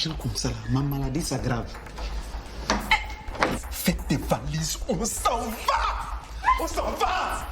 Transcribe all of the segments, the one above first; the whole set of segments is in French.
fragile comme ça, là. Ma maladie s'aggrave. Faites tes valises, on s'en va! On s'en va!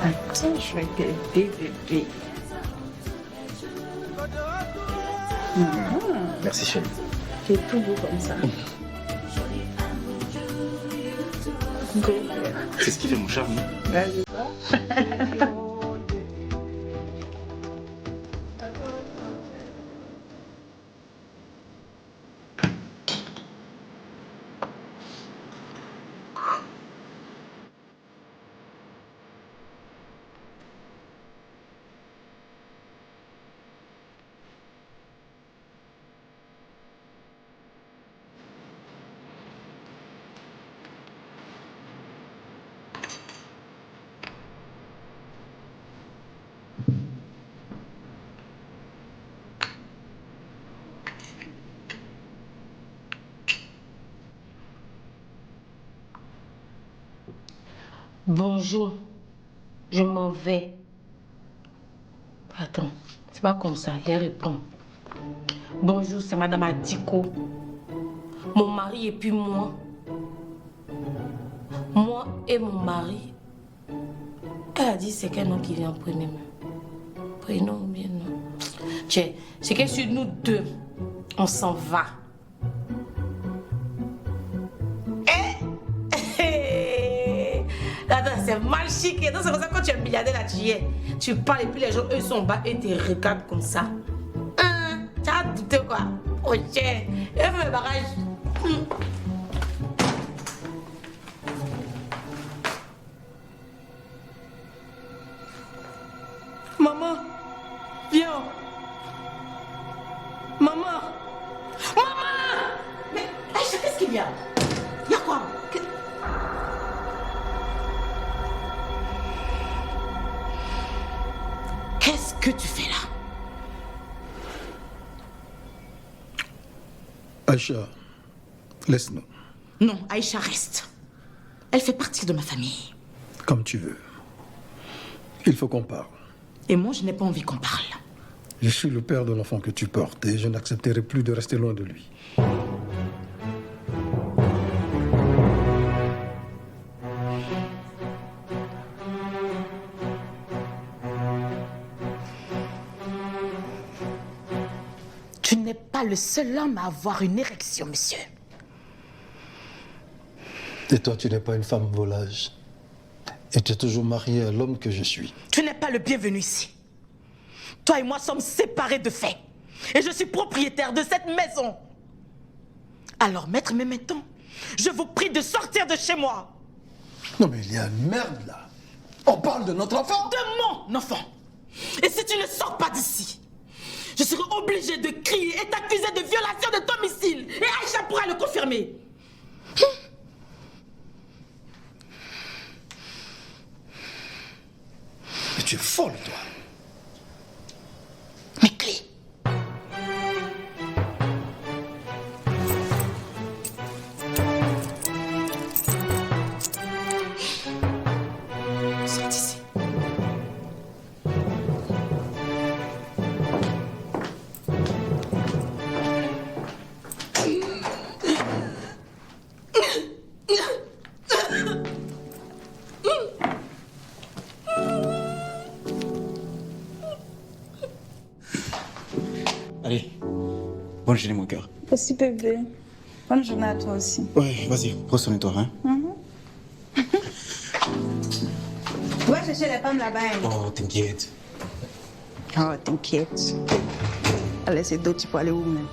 Attends, je vais t'aider, bébé. Merci, chérie. C'est tout beau comme ça. C'est ce qui fait mon charme. Bonjour, je m'en vais. Attends, c'est pas comme ça, elle répond. Bonjour, c'est Madame Atiko. Mon mari et puis moi. Moi et mon mari. Elle a dit c'est quel nom qui vient en premier. Prénom ou bien non. Tiens, c'est que sur nous deux, on s'en va. Attends, c'est mal chic. Donc c'est comme ça quand tu es milliardaire là, tu parles et puis les gens eux sont en bas et te regardent comme ça. Tu as douté quoi? Oh tiens, elle fait mes bagages. Maman, viens. Maman. Maman. Mais Aïcha, qu'est-ce qu'il y a? Il y a quoi? Qu'est-ce que tu fais là? Aïcha, laisse-nous. Non, Aïcha reste. Elle fait partie de ma famille. Comme tu veux. Il faut qu'on parle. Et moi, je n'ai pas envie qu'on parle. Je suis le père de l'enfant que tu portes et je n'accepterai plus de rester loin de lui. Tu n'es pas le seul homme à avoir une érection, monsieur. Et toi, tu n'es pas une femme volage. Et tu es toujours mariée à l'homme que je suis. Tu n'es pas le bienvenu ici. Toi et moi sommes séparés de fait. Et je suis propriétaire de cette maison. Alors, maître Méméton, je vous prie de sortir de chez moi. Non mais il y a une merde là. On parle de notre enfant. De mon enfant. Et si tu ne sors pas d'ici, je serai obligée de crier et t'accuser de violation de domicile. Et Aïcha pourra le confirmer. Mais tu es folle, toi. Mes clés. Bonne journée, mon cœur. Merci, bébé. Bonne journée à toi aussi. Ouais, vas-y, prends soin de toi, hein. Va chercher les femmes là-bas. Hein. Oh, t'inquiète. Oh, t'inquiète. Allez, c'est d'autres, tu peux aller où même?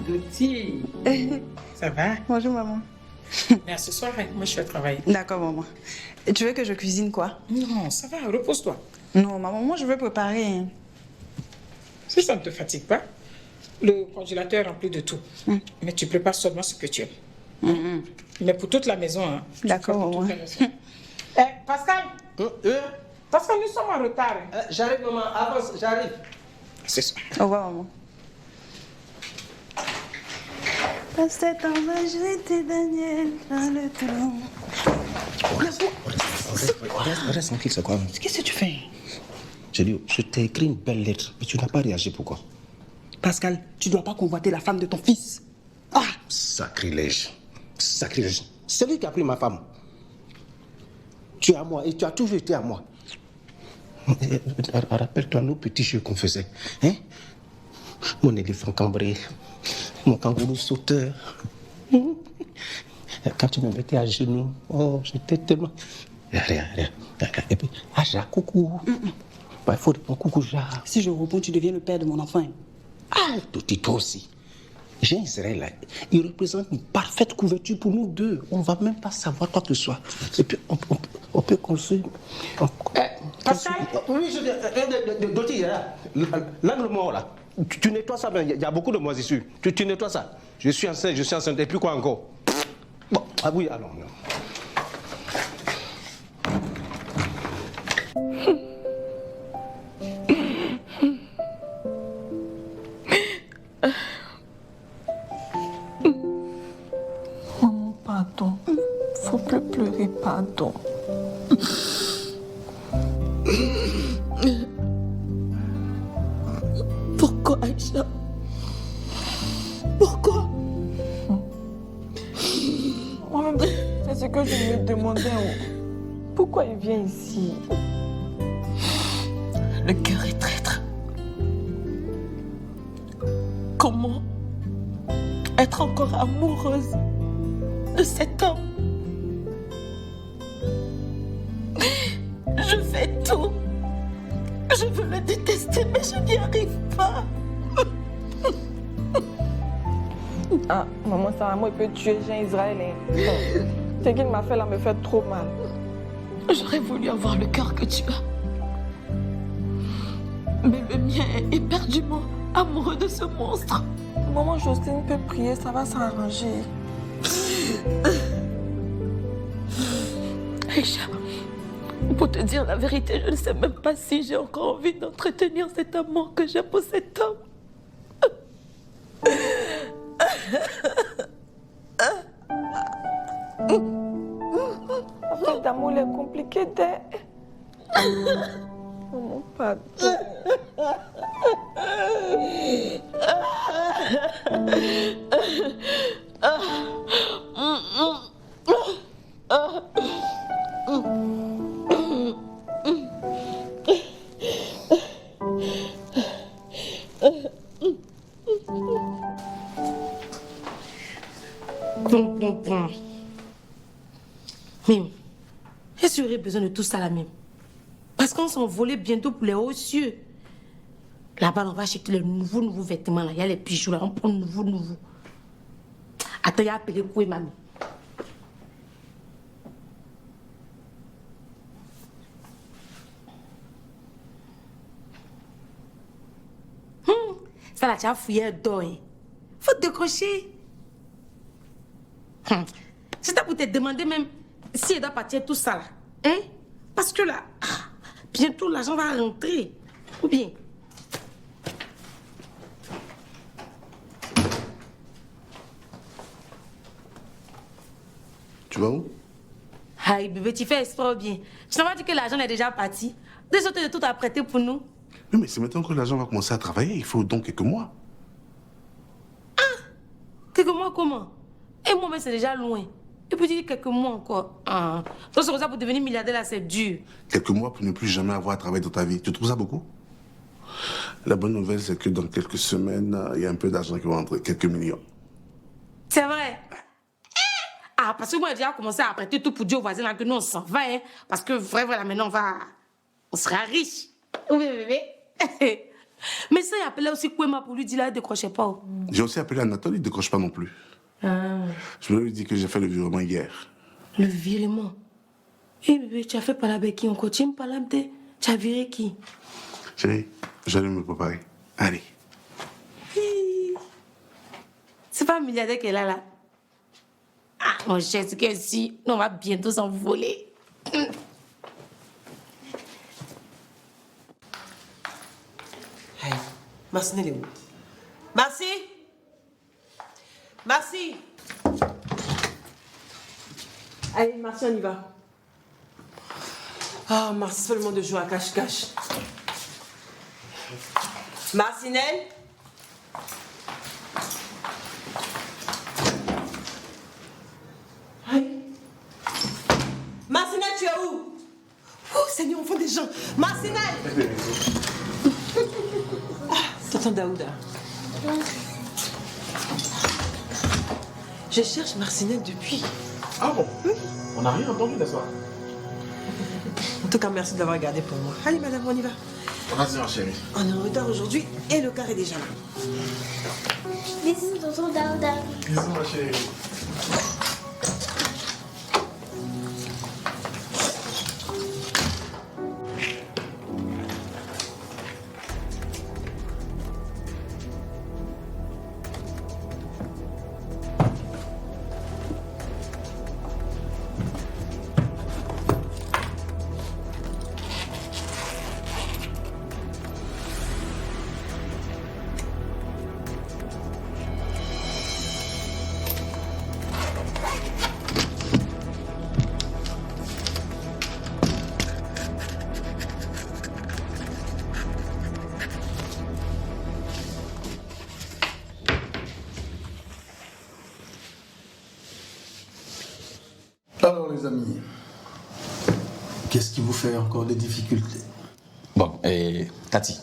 Petit. Ça va? Bonjour, maman. Mais ce soir, moi, je vais travailler. D'accord, maman. Et tu veux que je cuisine quoi? Non, ça va, repose-toi. Non, maman, moi, je veux préparer. Hein. Si ça ne te fatigue pas, le congélateur est rempli de tout. Mais tu prépares seulement ce que tu aimes. Mais pour toute la maison, hein. D'accord, pour toute maman. la maison. Pascal! Pascal, nous sommes en retard. Hein. J'arrive, maman. Avance, j'arrive. C'est ça. Au revoir, maman. Passe cet temps, je vais te Daniel dans le trou. Reste tranquille, c'est quoi? Qu'est-ce que tu fais? Je t'ai écrit une belle lettre, mais tu n'as pas réagi, pourquoi? Pascal, tu dois pas convoiter la femme de ton fils. Ah! Sacrilège. Sacrilège. C'est lui qui a pris ma femme. Tu es à moi et tu as toujours été à moi. Rappelle-toi nos petits jeux qu'on faisait. Hein? Mon éléphant cambré, mon kangourou sauteur. Quand tu me mettais à genoux, oh, j'étais tellement... Rien. Et puis, Aja, coucou. Bah, il faut répondre coucou, Aja. Si je réponds, tu deviens le père de mon enfant. Hein. Ah, toi aussi. J'ai Israël là, il représente une parfaite couverture pour nous deux. On ne va même pas savoir quoi que ce soit. Et puis, on peut construire... Pascal? Oui, Doti, l'angle mort là. Tu nettoies ça, il y a beaucoup de moisissures. Tu nettoies ça. Je suis enceinte. Et puis quoi encore? Bon, ah oui, alors. Maman, pardon. Faut plus pleurer, pardon. Pourquoi, Aïcha? Pourquoi? Moi-même, c'est ce que je me demandais. Pourquoi il vient ici? Le cœur est traître. Comment être encore amoureuse de cet homme? Je fais tout. Je veux le détester, mais je n'y arrive pas. Ah, maman, ça va, moi, il peut tuer Jean Israël. Hein. Ce qu'il m'a fait là me fait trop mal. J'aurais voulu avoir le cœur que tu as. Mais le mien est éperdument amoureux de ce monstre. Maman, Jocelyne peut prier, ça va s'arranger. Aïcha, pour te dire la vérité, je ne sais même pas si j'ai encore envie d'entretenir cet amour que j'ai pour cet homme. Affaire d'amour, elle est compliquée d'être. Maman, pardon. Bon. Mime, est-ce que j'aurais besoin de tout ça là même? Parce qu'on s'envolait bientôt pour les hauts cieux. Là-bas, on va acheter les nouveaux vêtements là. Il y a les bijoux là, on prend nouveau. Attends, il y a appelé Koué, mamie. Ça là, tu as fouillé d'or. Hein. Faut te décrocher. C'est pour te demander même si elle doit partir tout ça là. Hein? Parce que là, bientôt l'argent va rentrer. Ou bien? Tu vas où? Aïe, bébé, tu fais espoir ou bien? Tu n'as pas dit que l'argent est déjà parti? Deux autres de tout apprêté pour nous. Oui, mais c'est maintenant que l'agent va commencer à travailler. Il faut donc quelques mois. Quelques mois comment? Et moi, mais c'est déjà loin. Et puis dire quelques mois encore. Ah. Donc c'est comme ça pour devenir milliardaire là, c'est dur. Quelques mois pour ne plus jamais avoir à travailler dans ta vie. Tu trouves ça beaucoup? La bonne nouvelle, c'est que dans quelques semaines, il y a un peu d'argent qui va entrer, quelques millions. C'est vrai. Ah, parce que moi, j'ai déjà commencé à prêter tout pour dire aux voisins là que nous, on s'en va. Hein, parce que vraiment, là, maintenant, on sera riche. Oui, oui, oui. Mais ça, il appelait aussi Kwema pour lui dire là, il ne décrochait pas. J'ai aussi appelé Anatole, il ne décroche pas non plus. Ah. Je voulais lui dire que j'ai fait le virement hier. Le virement? Eh bébé, tu as fait parler avec qui encore? Tu aimes parler avec tes... Tu as viré qui? Chérie, j'allais me préparer. Allez. C'est pas un milliardaire qui est là. Ah, mon cher, c'est que si, on va bientôt s'envoler. Hey, Marcine, elle est où? Marcie? Marcie? Allez, Marcie, on y va. Ah, Marcie, seulement de jouer à cache-cache. Marcinelle? Aïe. Marcinelle, tu es où? Oh, Seigneur, enfant des gens. Marcinelle! Tonton Daouda. Je cherche Marcinelle depuis. Ah bon? Oui. On n'a rien entendu de ça. En tout cas, merci de l'avoir gardé pour moi. Allez, madame, on y va. Vas-y, ma chérie. On est en retard aujourd'hui et le car est déjà là. Bisous, tonton Daouda. Bisous, ma chérie. Alors les amis, qu'est-ce qui vous fait encore des difficultés? Bon, Tati,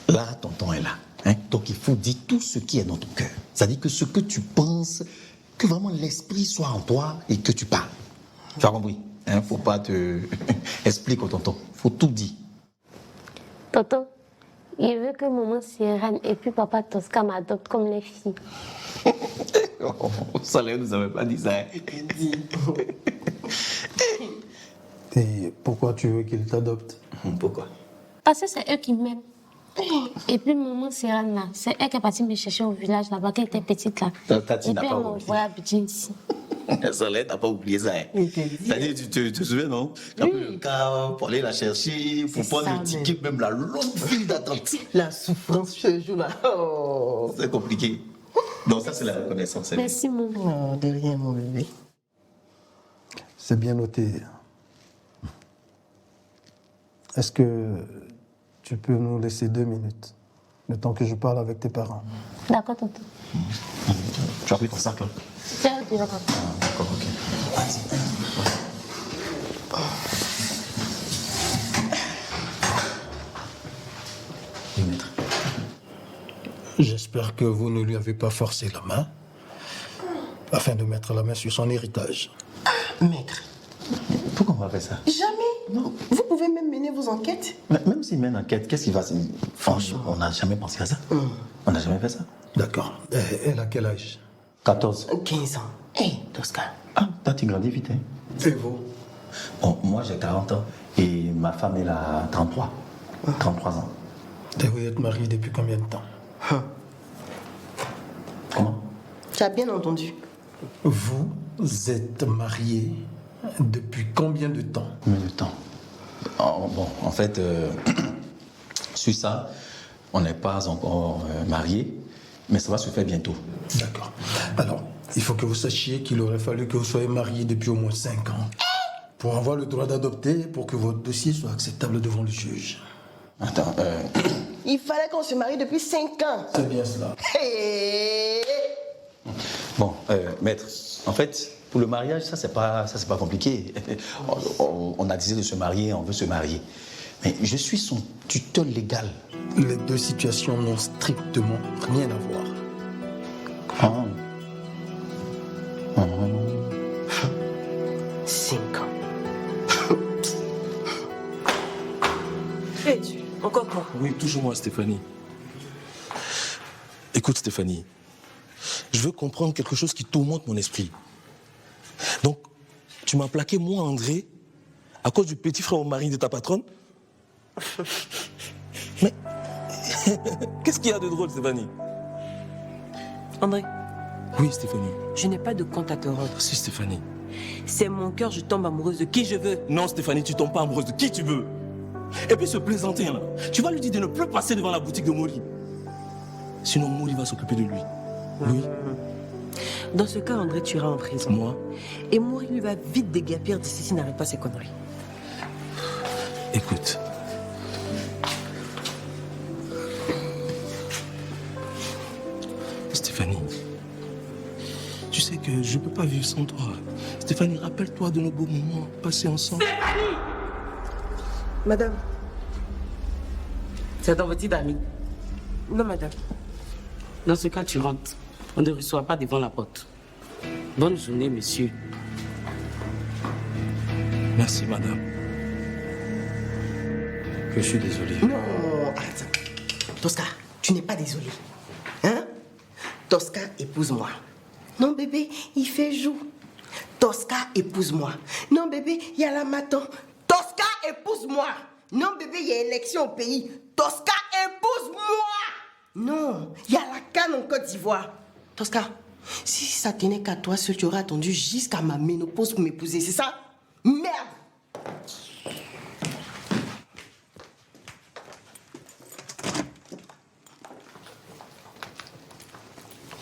là, tonton est là. Hein? Donc il faut dire tout ce qui est dans ton cœur. C'est-à-dire que ce que tu penses, que vraiment l'esprit soit en toi et que tu parles. Tu as compris? Hein? Faut pas te explique au tonton. Faut tout dire. Tonton, il veut que maman Sierrane et puis papa Tosca m'adoptent comme les filles. Ça, là, nous n'avons pas dit ça. Hein? Et pourquoi tu veux qu'il t'adopte? Pourquoi? Parce que c'est eux qui m'aiment. Et puis maman Sierrane là, c'est elle qui est partie me chercher au village là-bas quand elle était petite là. Tati et n'a puis pas elle m'a oublié. envoyé à Abidjan ici. Ça, là, t'as pas oublié ça. Hein? C'est-à-dire, tu te souviens, non? Tu as pris le car pour aller la chercher, pour prendre le ticket, même la longue file d'attente. La souffrance ce jour-là. Oh. C'est compliqué. Donc ça, c'est la reconnaissance. Merci, maman. Oh, de rien, mon bébé. C'est bien noté. Est-ce que tu peux nous laisser 2 minutes, le temps que je parle avec tes parents? D'accord, tonton. Tu as pris ton sac, là? Tiens, tu vas. D'accord, ok. Oui, maître. J'espère que vous ne lui avez pas forcé la main afin de mettre la main sur son héritage. Maître. Pourquoi on va faire ça? Jamais. Non. Vous pouvez même mener vos enquêtes. Même s'il mène enquête, qu'est-ce qu'il va... Franchement, on n'a jamais pensé à ça. On n'a jamais fait ça. D'accord. Elle a quel âge? 14. 15 ans. Hé, Tosca. Ah, toi, tu grandis vite, hein? Et vous? Bon, moi, j'ai 40 ans et ma femme, elle a 33. 33 ans. Et vous êtes mariés depuis combien de temps? Comment? Tu as bien entendu. Vous êtes mariés depuis combien de temps? Combien de temps? Bon, en fait, sur ça, on n'est pas encore mariés, mais ça va se faire bientôt. D'accord. Alors, il faut que vous sachiez qu'il aurait fallu que vous soyez mariés depuis au moins 5 ans pour avoir le droit d'adopter, pour que votre dossier soit acceptable devant le juge. Attends, Il fallait qu'on se marie depuis 5 ans. C'est bien cela. Bon, maître, en fait, pour le mariage, ça c'est pas compliqué. On a décidé de se marier, on veut se marier. Mais je suis son tuteur légal. Les deux situations n'ont strictement rien à voir. Ah. 5 ans. Hey, encore quoi? Oui, toujours moi, Stéphanie. Écoute, Stéphanie, je veux comprendre quelque chose qui tourmente mon esprit. Donc, tu m'as plaqué, moi, André, à cause du petit frère au mari de ta patronne? Mais, qu'est-ce qu'il y a de drôle, Stéphanie? André. Oui, Stéphanie. Je n'ai pas de compte à te rendre. Si, Stéphanie. C'est mon cœur, je tombe amoureuse de qui je veux. Non, Stéphanie, tu tombes pas amoureuse de qui tu veux. Et puis, ce plaisantin, là, tu vas lui dire de ne plus passer devant la boutique de Mori. Sinon, Mori va s'occuper de lui. Oui. Dans ce cas, André, tu iras en prison. Moi? Et Mori lui va vite déguerpir d'ici s'il n'arrête pas ses conneries. Écoute. Stéphanie, tu sais que je ne peux pas vivre sans toi. Stéphanie, rappelle-toi de nos beaux moments passés ensemble. Stéphanie! Madame. C'est ton petit ami. Non, madame. Dans ce cas, tu rentres. On ne reçoit pas devant la porte. Bonne journée, monsieur. Merci, madame. Je suis désolé. Non, attends. Tosca, tu n'es pas désolé. Hein? Tosca, épouse-moi. Non, bébé, il fait jour. Tosca, épouse-moi. Non, bébé, il y a la matin. Tosca, épouse-moi. Non, bébé, il y a élection au pays. Tosca, épouse-moi. Non, il y a la canne en Côte d'Ivoire. Tosca, si ça tenait qu'à toi seul, tu aurais attendu jusqu'à ma ménopause pour m'épouser, c'est ça? Merde!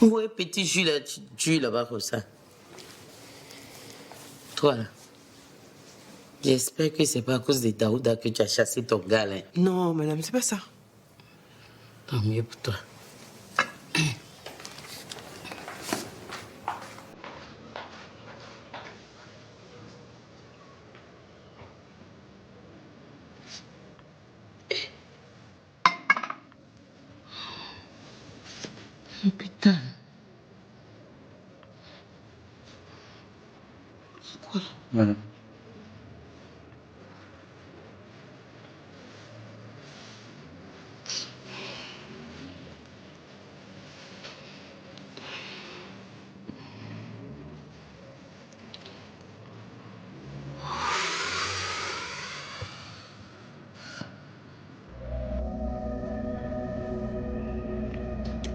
Ouais, petit Jules, là, tu là-bas comme ça. Toi, là. J'espère que c'est pas à cause de Daouda que tu as chassé ton gars, là. Non, madame, c'est pas ça. Tant mieux pour toi. Oh, putain. Quoi? Voilà.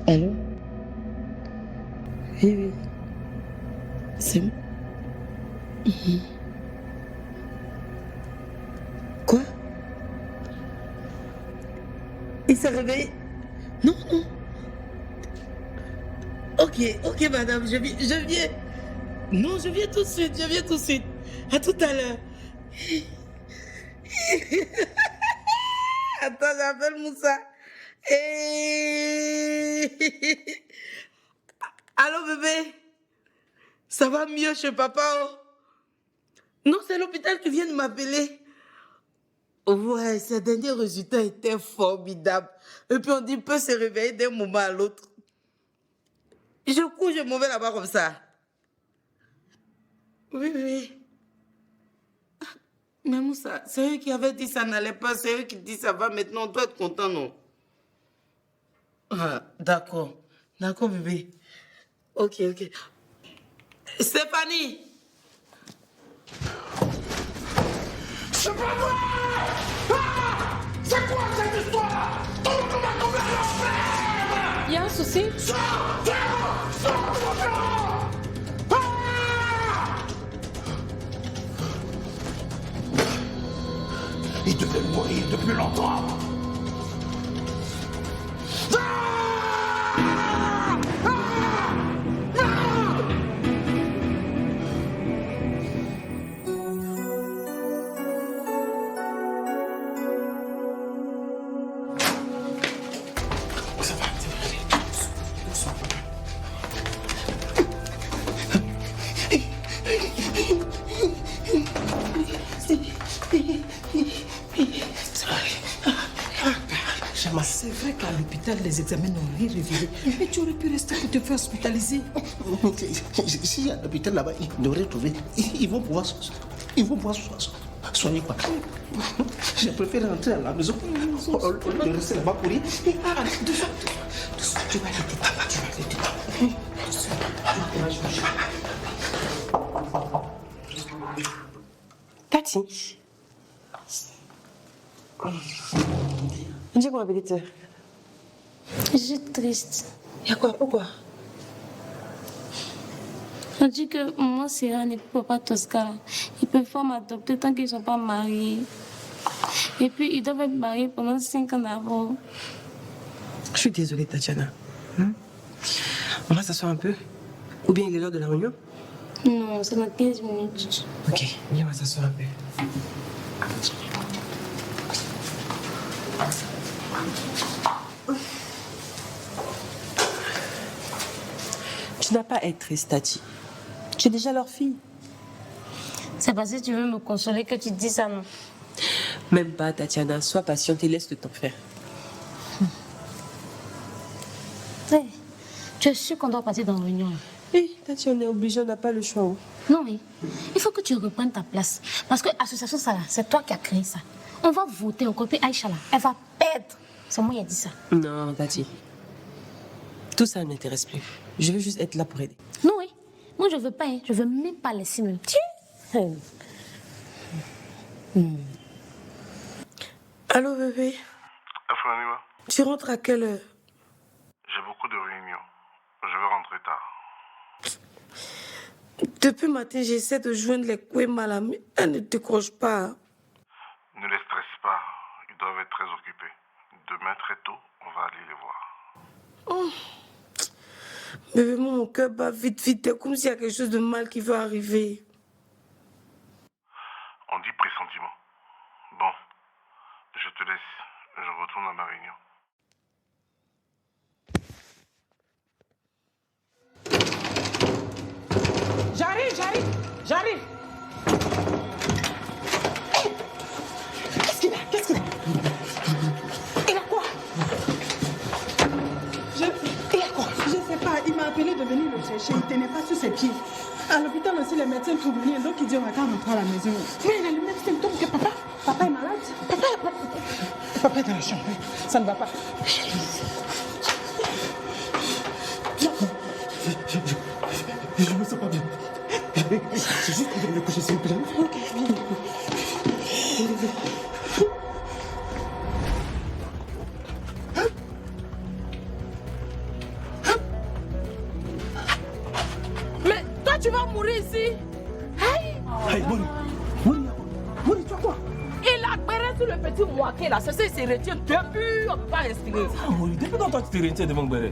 Allô? Oui, oui. C'est moi. Quoi? Il s'est réveillé? Non, non. Ok, madame, je viens. Non, je viens tout de suite, À tout à l'heure. Attends, j'appelle Moussa. Allô, bébé? Ça va mieux chez papa, oh? Non, c'est l'hôpital qui vient de m'appeler. Ouais, ces derniers résultats étaient formidables. Et puis on dit peut se réveiller d'un moment à l'autre. Je cours, je m'en vais là-bas comme ça. Oui, oui. Mais Moussa, c'est eux qui avaient dit ça n'allait pas, c'est eux qui disent ça va maintenant, on doit être content, non? Ah, d'accord. D'accord, bébé. Ok. Stéphanie! C'est pas vrai! Ah! C'est quoi cette histoire? Tout le monde a tombé à l'enfer! Il y a un souci? Sors de mon bureau! Ah! Il devait mourir depuis longtemps. l'hôpital, les examens n'ont rien révélé. Mais tu aurais pu rester pour te faire hospitaliser. Si à l'hôpital là-bas, ils devraient trouver. Ils vont pouvoir soigner quoi. Je préfère rentrer à la maison au lieu de rester là-bas pour rien. Doucement. Tu vas aller papa, tu vas aller Tati. Dis-moi, ma petite sœur. Je suis triste. Y a quoi? Pourquoi? On dit que maman Serran et papa Tosca, ils peuvent pas m'adopter tant qu'ils ne sont pas mariés. Et puis, ils doivent être mariés pendant 5 ans d'avant. Je suis désolée, Tatiana. On va s'asseoir un peu? Ou bien il est l'heure de la réunion? Non, c'est dans 15 minutes. Ok, viens, on va s'asseoir un peu. Tu n'as pas à être triste, Tati. Tu es déjà leur fille. C'est parce que tu veux me consoler que tu dis ça, non? Même pas, Tatiana. Sois patiente et laisse le temps faire. Hey, tu es sûre qu'on doit partir dans la réunion? Oui, Tati, on est obligé, on n'a pas le choix. Non, oui. Il faut que tu reprennes ta place. Parce que l'association, ça, c'est toi qui as créé ça. On va voter encore, puis Aïcha, là, elle va perdre. C'est moi qui ai dit ça. Non, Tati. Tout ça ne m'intéresse plus. Je veux juste être là pour aider. Non, oui. Moi, je veux pas, hein. Je veux même pas laisser même. Tiens. Allô, bébé? Afranima, Tu rentres à quelle heure? j'ai beaucoup de réunions. Je vais rentrer tard. Depuis matin, j'essaie de joindre les Kouema, mais elle ne décroche pas. Ne les stresse pas. Ils doivent être très occupés. Demain, très tôt, on va aller les voir. Oh. Bébé, mon cœur bat vite, vite. C'est comme s'il y a quelque chose de mal qui va arriver. On dit pressentiment. Bon, je te laisse. Je retourne à ma réunion. J'arrive. Hey, qu'est-ce qu'il a? Il a quoi? Il a quoi? Je sais pas, il m'a appelé de venir le chercher. Il tenait pas sur ses pieds. À l'hôpital aussi, les médecins ne trouvent rien. Donc, il dit on va quand rentrer à la maison. Mais il a le même symptôme que papa. Papa est malade. Papa est dans la chambre. Ça ne va pas. Je me sens pas bien. J'ai juste envie de me coucher, s'il vous plaît. Ok, viens. Mais toi, tu vas mourir ici. Hey, Moni, tu as quoi? il a péré sur le petit moitié là. C'est ça, il se retient depuis. On ne peut pas respirer. Moni, depuis quand toi tu te retiens devant Gbere?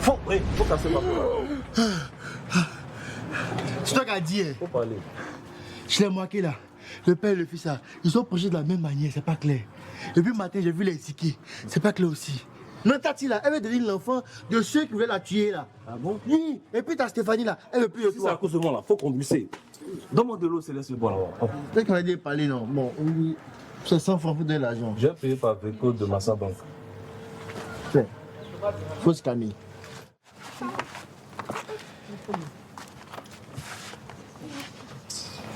Faut casser ma peau. C'est toi qui as dit, hein. Faut parler. Je l'ai marqué là. Le père et le fils là, ils sont projetés de la même manière, c'est pas clair. Depuis matin, j'ai vu les tickets, c'est pas clair aussi. Non, Tati là, elle veut devenir l'enfant de ceux qui voulaient la tuer là. Ah bon? Oui, et puis t'as Stéphanie là, elle veut plus de Si c'est à cause de moi là, faut convulser. Donne-moi de l'eau, c'est laisse le boire là-bas. Peut-être qu'on a dit parler, non. Bon, oui, c'est 100 francs pour donner l'argent. J'ai payé par Véco de Massa Bank. Tiens, faut scanner.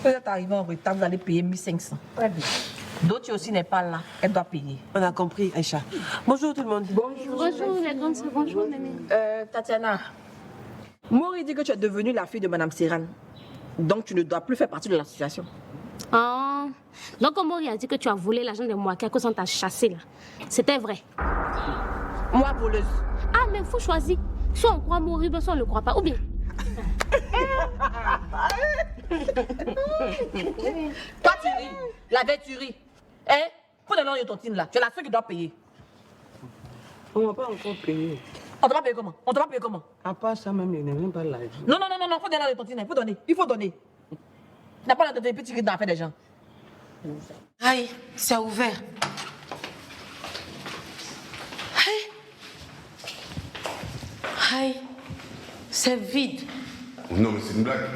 Vous êtes arrivé en retard, vous allez payer 1500. Très bien. D'autres aussi n'est pas là, elle doit payer. On a compris, Aïcha. Bonjour tout le monde. Bonjour les grandes sœurs, bonjour Mémé. Tatiana, Mori dit que tu es devenue la fille de Madame Serran. Donc tu ne dois plus faire partie de l'association. Ah, donc Mori a dit que tu as volé l'argent de moi, à cause on t'a chassé là. C'était vrai. Moi, voleuse. Ah, mais il faut choisir. Soit on croit Mori, soit on ne le croit pas. Ou bien. Toi, tu ris. La veille, tu ris. Hein? Pour le nom de ton là, tu es la seule qui doit payer. On ne va pas encore payer. On ne doit pas payer comment? On ne doit pas payer comment? À part ça, même, il n'est même pas là. Non, faut donner de ton il faut donner. Il faut donner. Tu n'as pas l'air de petits rires dans la fête des gens. Aïe, c'est ouvert. Aïe, c'est vide. Non, mais c'est une blague.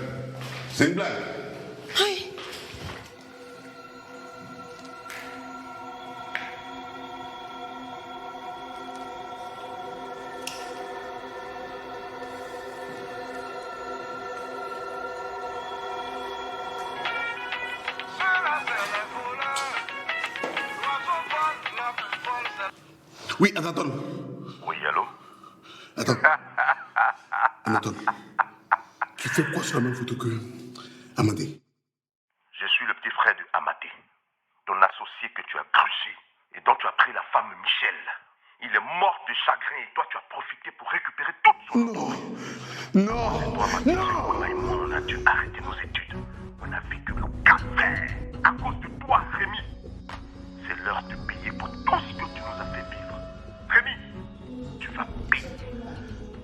C'est une blague. Aïe. Oui, Anatole. Oui, allô? Attends. Anatole. Tu fais quoi sur la même photo que Amadé? Je suis le petit frère de Amadé, ton associé que tu as grugé et dont tu as pris la femme Michel. Il est mort de chagrin et toi tu as profité pour récupérer toute son Non. Toi et moi, on a dû arrêter nos études. On a vécu le calvaire à cause de toi, Rémi. C'est l'heure de payer pour tout ce que tu nous as fait vivre. Rémi, tu vas payer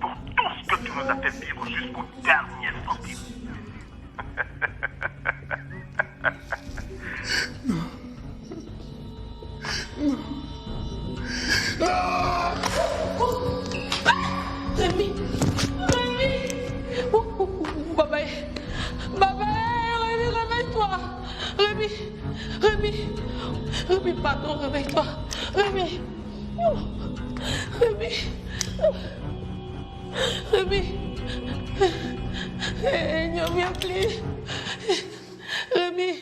pour tout ce que tu nous as fait vivre jusqu'au dernier centime. Rémi! Baba! Rémi, réveille-toi! Rémi, pardon, réveille-toi! Rémi! Non, viens plus! Rémi!